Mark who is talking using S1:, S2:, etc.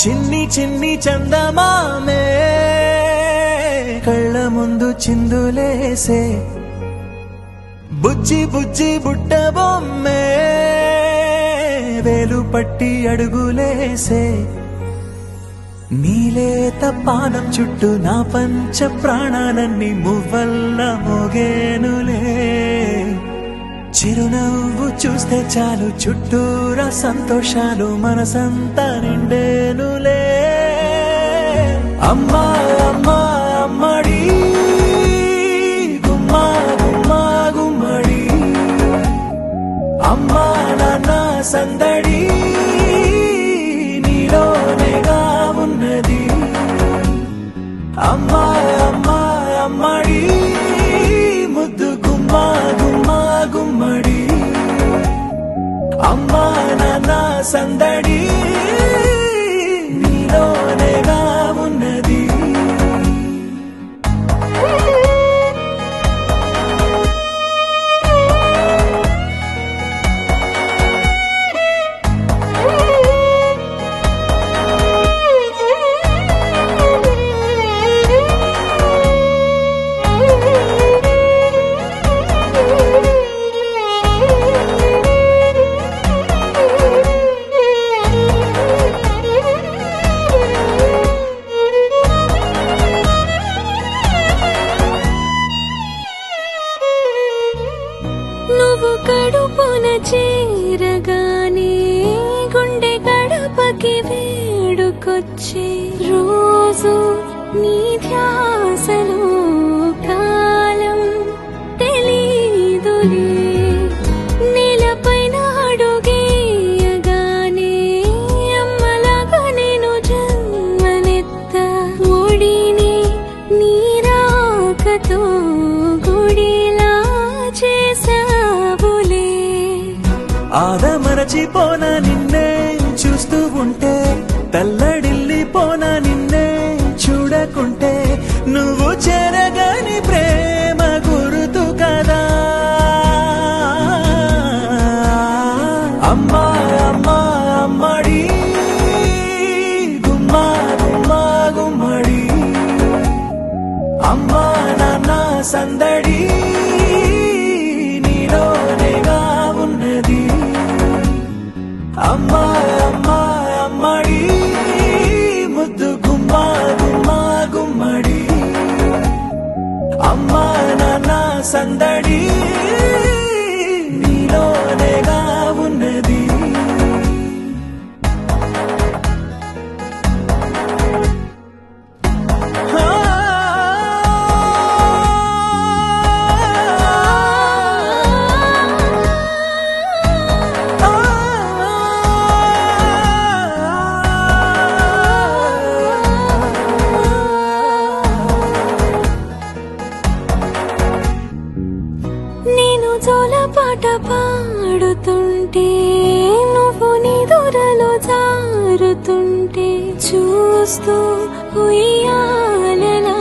S1: చిన్ని చిన్ని చందమామే కళ్ళ ముందు చిందులేసే బుజ్జి బుజ్జి బుట్ట బొమ్మే వేలు పట్టి అడుగులేసే నీలేత పానం చుట్టూ నా పంచ ప్రాణాలన్నీ మువ్వల్ల మోగేనులే చిరునవ్వు చూస్తే చాలు చుట్టూరా సంతోషాలు మనసంతా నిండేనులే అమ్మా అమ్మా అమ్మడి గుమ్మా గుమ్మా గుమ్మడి అమ్మా నాన్న సందడి నీలోనేగా ఉన్నది అమ్మా అమ్మా అమ్మడి ముద్దు గుమ్మా గుమ్మా గుమ్మడి అమ్మా నాన్న సందడి నీలోనేగా ఉన్నది
S2: నువ్వు కడుపున చేరగానే గుండె గడపకి వేడుకొచ్చే రోజు నీ ధ్యాసలో కాలం తెలీదులే నేలపైన అడుగేయగానే అమ్మలాగా నేను జన్మనెత్త ఒడిని నీ రాకతో గుడిలా చేసావులే
S1: ఆదమరచిపోన నిన్నే చూస్తూ ఉంటే తల్లడిల్లిపోన నిన్నే చూడకుంటే నువ్వు చెరగని ప్రేమ గుర్తు కదా అమ్మా అమ్మా అమ్మడి గుమ్మా గుమ్మా గుమ్మడి అమ్మా నాన్న సందడి నీలోనేగా ఉన్నది అమ్మా అమ్మా అమ్మడి ముద్దు గుమ్మా గుమ్మా గుమ్మడి అమ్మా నాన్న సందడి నీలోనేగా ఉన్నది
S2: నేను జోలపాట పాడుతుంటే నువ్వు నిదురలో జారుతుంటే చూస్తూ ఉయ్యాలలా